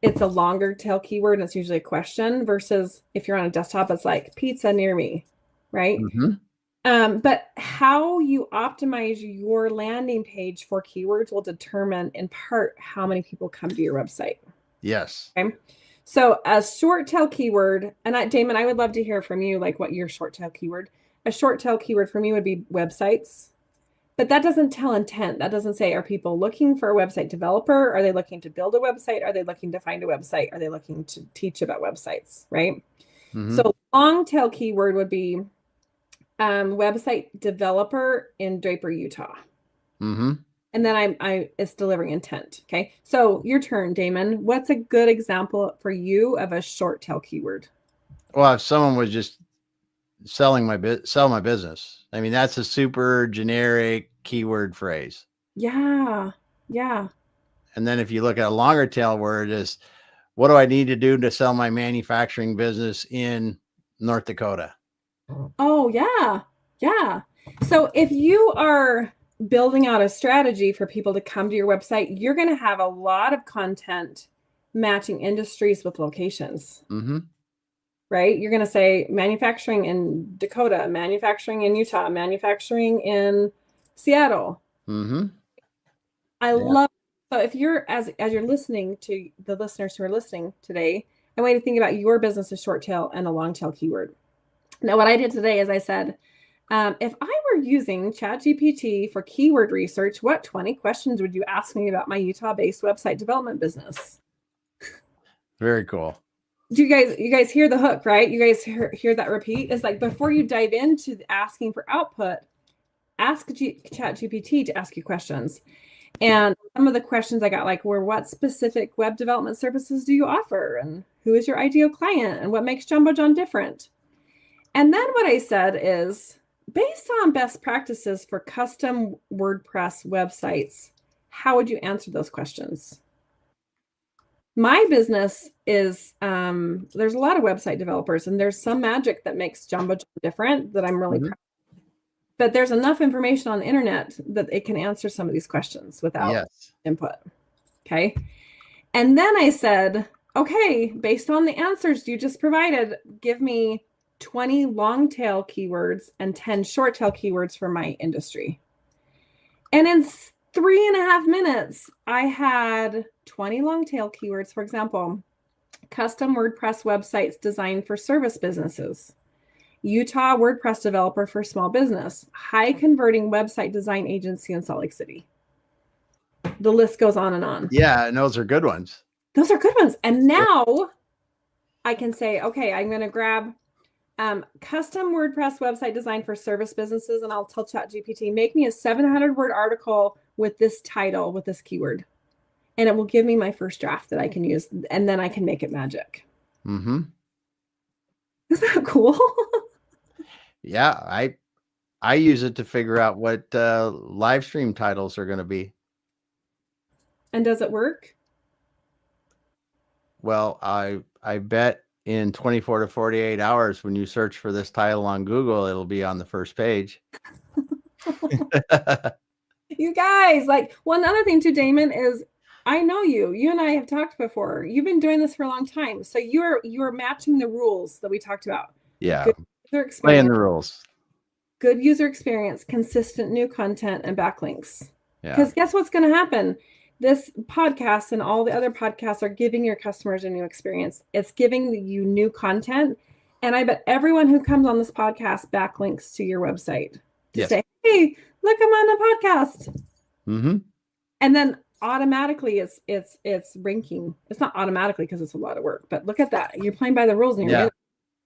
it's a longer tail keyword and it's usually a question versus if you're on a desktop, it's like pizza near me, right? But how you optimize your landing page for keywords will determine in part how many people come to your website. Yes. Okay. So a short tail keyword, and Damon, I would love to hear from you, like what your short tail keyword. A short tail keyword for me would be websites, but that doesn't tell intent. That doesn't say, are people looking for a website developer? Are they looking to build a website? Are they looking to find a website? Are they looking to teach about websites, right? So long tail keyword would be website developer in Draper, Utah. And then it's delivering intent. Okay. So your turn, Damon. What's a good example for you of a short tail keyword? Well, if someone was just sell my business, I mean, that's a super generic keyword phrase. Yeah. Yeah. And then if you look at a longer tail word is, what do I need to do to sell my manufacturing business in North Dakota? Oh, yeah. Yeah. So if you are building out a strategy for people to come to your website, you're going to have a lot of content matching industries with locations. Right? You're going to say manufacturing in Dakota, manufacturing in Utah, manufacturing in Seattle. I love. So if you're as you're listening to the listeners who are listening today, I want you to think about your business as short tail and a long tail keyword. Now, what I did today is I said, if I were using ChatGPT for keyword research, what 20 questions would you ask me about my Utah-based website development business? Very cool. Do you guys hear the hook, right? You guys hear that repeat? It's like before you dive into asking for output, ask ChatGPT to ask you questions. And some of the questions I got were, what specific web development services do you offer? And who is your ideal client? And what makes Jumbo John different? And then what I said is, based on best practices for custom WordPress websites, how would you answer those questions? My business is, there's a lot of website developers, and there's some magic that makes Jumbo John different that I'm really proud of. But there's enough information on the internet that it can answer some of these questions without input. Okay. And then I said, okay, based on the answers you just provided, give me 20 long tail keywords and 10 short tail keywords for my industry. And in 3.5 minutes, I had 20 long tail keywords. For example, custom WordPress websites designed for service businesses, Utah WordPress developer for small business, high converting website design agency in Salt Lake City. The list goes on and on. Yeah, and those are good ones. Those are good ones. And now I can say, okay, I'm going to grab custom WordPress website design for service businesses, and I'll tell ChatGPT, make me a 700-word article with this title, with this keyword. And it will give me my first draft that I can use, and then I can make it magic. Isn't that cool? Yeah, I use it to figure out what live stream titles are going to be. And does it work? Well, I bet in 24 to 48 hours, when you search for this title on Google, it'll be on the first page. You guys, one other thing too, Damon, is I know you and I have talked before. You've been doing this for a long time. So you're matching the rules that we talked about. Yeah. Good user experience, playing the rules. Good user experience, consistent new content, and backlinks. Yeah. Because guess what's going to happen? This podcast and all the other podcasts are giving your customers a new experience. It's giving you new content. And I bet everyone who comes on this podcast backlinks to your website to say, hey, look, I'm on a podcast. And then automatically it's ranking. It's not automatically because it's a lot of work, but look at that. You're playing by the rules and you're Yeah. winning.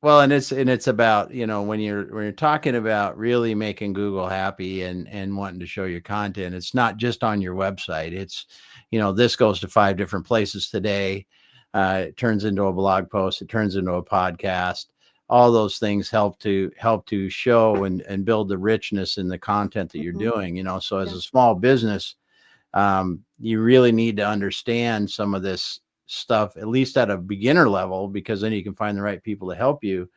Well, and it's about, when you're talking about really making Google happy and wanting to show your content, it's not just on your website. It's, this goes to 5 different places today. It turns into a blog post. It turns into a podcast. All those things help to show and build the richness in the content that you're doing. So as a small business, you really need to understand some of this stuff, at least at a beginner level, because then you can find the right people to help you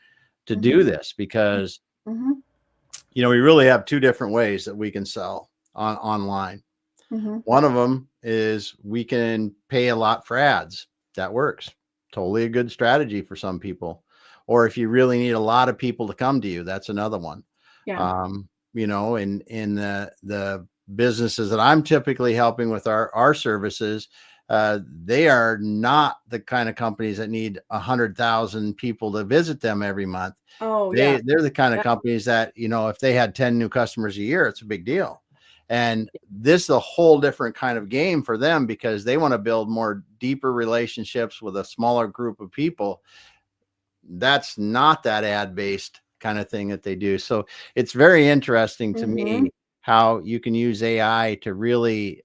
to do this. Because, we really have 2 different ways that we can sell online. One of them is we can pay a lot for ads. That works. Totally a good strategy for some people. Or if you really need a lot of people to come to you, that's another one. Yeah. In the businesses that I'm typically helping with our services, they are not the kind of companies that need 100,000 people to visit them every month. Oh, They're the kind of companies that, if they had 10 new customers a year, it's a big deal. And this is a whole different kind of game for them, because they want to build more deeper relationships with a smaller group of people. That's not that ad-based kind of thing that they do. So it's very interesting to me how you can use AI to really,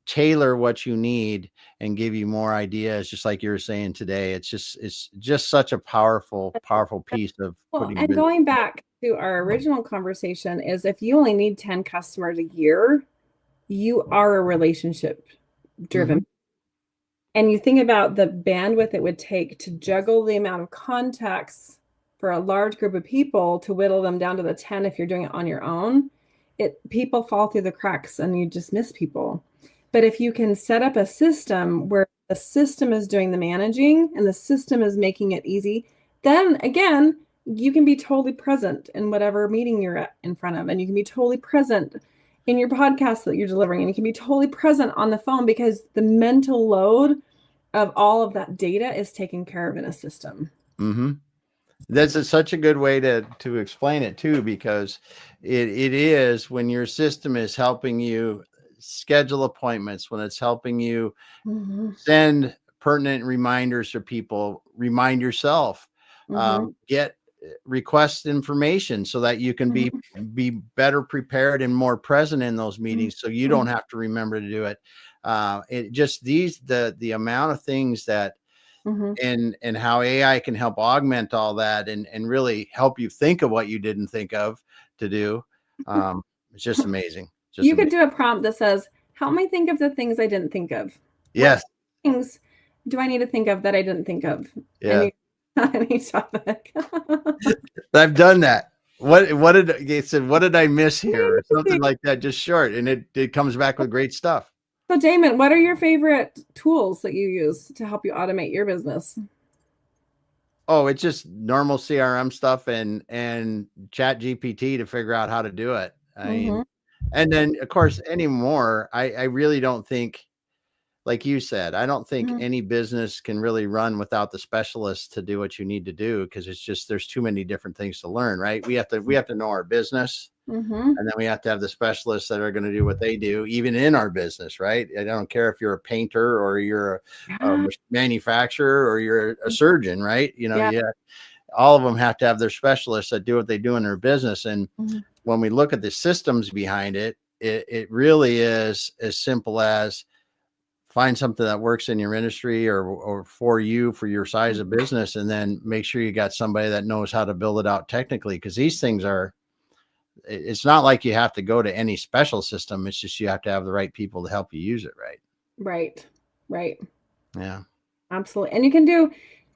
tailor what you need and give you more ideas, just like you were saying today. It's just such a powerful piece of putting. And going back to our original conversation is, if you only need 10 customers a year, you are a relationship driven. And you think about the bandwidth it would take to juggle the amount of contacts for a large group of people to whittle them down to the 10. If you're doing it on your own, people fall through the cracks and you just miss people. But if you can set up a system where the system is doing the managing and the system is making it easy, then again, you can be totally present in whatever meeting you're in front of, and you can be totally present in your podcast that you're delivering, and you can be totally present on the phone, because the mental load of all of that data is taken care of in a system. That's such a good way to explain it too, because it is, when your system is helping you schedule appointments, when it's helping you send pertinent reminders to people, remind yourself, get request information so that you can be better prepared and more present in those meetings, so you don't have to remember to do it. It just the amount of things that and how AI can help augment all that and really help you think of what you didn't think of to do. It's just amazing. You could do a prompt that says, help me think of the things I didn't think of. Yes. What things do I need to think of that I didn't think of? Yeah. Any topic. I've done that. What did I miss here? Or something like that, just short. And it comes back with great stuff. So Damon, what are your favorite tools that you use to help you automate your business? Oh, it's just normal CRM stuff and ChatGPT to figure out how to do it. I mean, and then of course anymore, I really don't think, like you said, I don't think any business can really run without the specialists to do what you need to do, because it's just, there's too many different things to learn, right? We have to know our business, and then we have to have the specialists that are going to do what they do, even in our business, right? I don't care if you're a painter or you're a manufacturer or you're a surgeon, right? All of them have to have their specialists that do what they do in their business. And when we look at the systems behind it, it really is as simple as find something that works in your industry or for your size of business, and then make sure you got somebody that knows how to build it out technically. Because these things it's not like you have to go to any special system. It's just, you have to have the right people to help you use it. Right. Yeah, absolutely. And you can do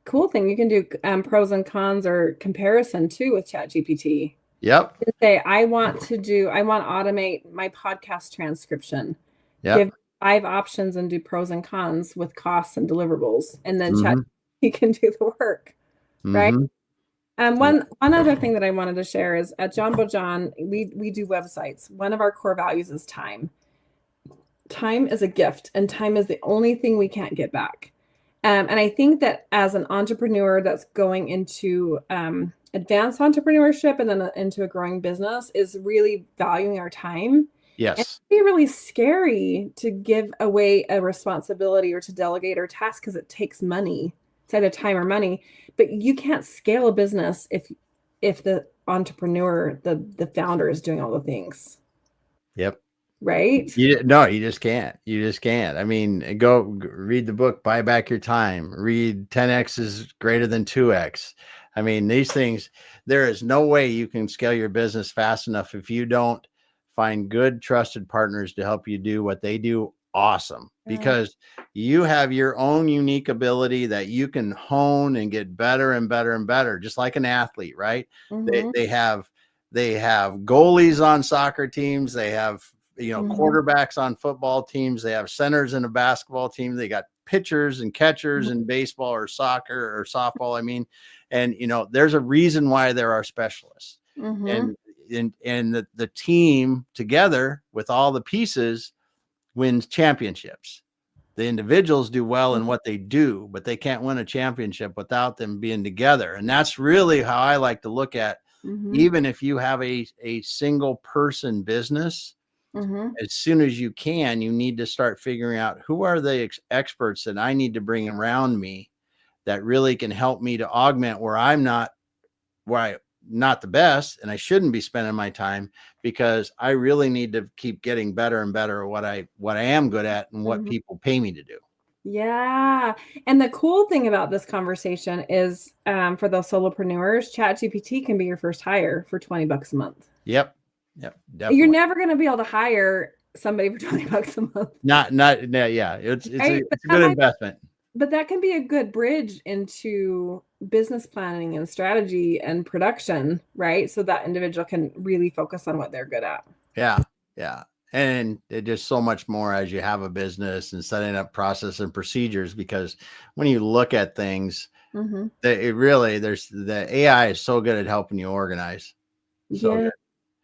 cool thing. You can do pros and cons or comparison too with ChatGPT. Yep. To say, I want to automate my podcast transcription. Yep. Give 5 options and do pros and cons with costs and deliverables, and then ChatGPT can do the work, right? One other thing that I wanted to share is at Jumbo John, we do websites. One of our core values is time. Time is a gift, and time is the only thing we can't get back. And I think that as an entrepreneur that's going into advanced entrepreneurship and then into a growing business, is really valuing our time Yes. It'd be really scary to give away a responsibility or to delegate or task because it takes money. It's either time or money. But you can't scale a business if the entrepreneur, the founder is doing all the things. Yep. Right? No, you just can't. You just can't. I mean, go read the book, Buy Back Your Time. Read 10x is greater than 2x. I mean, these things, there is no way you can scale your business fast enough if you don't find good, trusted partners to help you do what they do awesome, because you have your own unique ability that you can hone and get better and better and better, just like an athlete, right? Mhm. They have goalies on soccer teams. They have Mhm. quarterbacks on football teams. They have centers in a basketball team. They got pitchers and catchers in baseball or soccer or softball. I mean, and there's a reason why there are specialists. Mhm. And the team together with all the pieces wins championships. The individuals do well in what they do, but they can't win a championship without them being together. And that's really how I like to look at, Mhm. even if you have a single person business, Mhm. as soon as you can, you need to start figuring out who are the experts that I need to bring around me that really can help me to augment where I'm not the best, and I shouldn't be spending my time, because I really need to keep getting better and better at what I am good at and what Mhm. people pay me to do. Yeah. And the cool thing about this conversation is, for those solopreneurs, ChatGPT can be your first hire for $20 a month. Yep. You're Definitely. never gonna be able to hire somebody for $20 a month, Not no, yeah. It's right? a good investment. But that can be a good bridge into business planning and strategy and production, right? So that individual can really focus on what they're good at. Yeah. Yeah. And it just so much more as you have a business and setting up process and procedures, because when you look at things, Mhm. the AI is so good at helping you organize. So Yeah. good.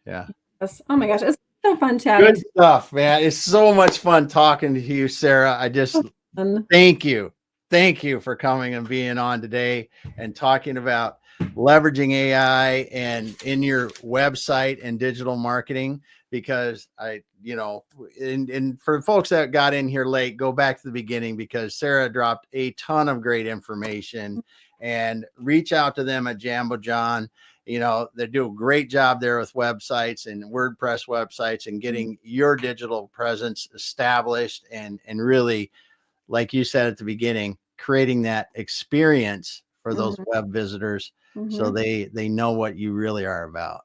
Yeah. Yes. Oh my gosh, it's so fun chatting Good to stuff, man. It's so much fun talking to you, Sarah. I just you. And thank you. Thank you for coming and being on today and talking about leveraging AI and in your website and digital marketing, because and for folks that got in here late, go back to the beginning, because Sarah dropped a ton of great information, and reach out to them at Jambo John. They do a great job there with websites and WordPress websites and getting your digital presence established, and really, like you said at the beginning, creating that experience for those Mhm. web visitors, so Mhm. they know what you really are about.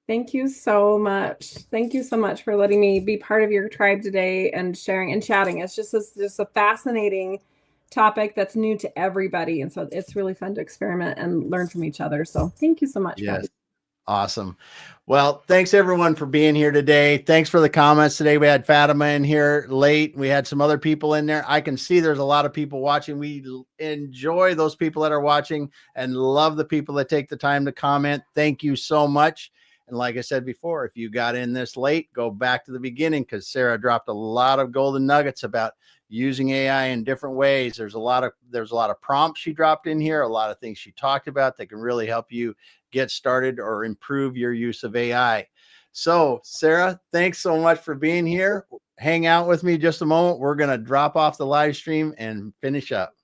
Thank you so much. Thank you so much for letting me be part of your tribe today and sharing and chatting. It's just a fascinating topic that's new to everybody. And so it's really fun to experiment and learn from each other. So thank you so much for Yes. having Awesome. Well, thanks everyone for being here today. Thanks for the comments today. We had Fatima in here late. We had some other people in there. I can see there's a lot of people watching. We enjoy those people that are watching and love the people that take the time to comment. Thank you so much. And like I said before, if you got in this late, go back to the beginning, because Sarah dropped a lot of golden nuggets about using AI in different ways. There's a lot of prompts she dropped in here, a lot of things she talked about that can really help you get started or improve your use of AI. So, Sarah, thanks so much for being here. Hang out with me just a moment. We're going to drop off the live stream and finish up.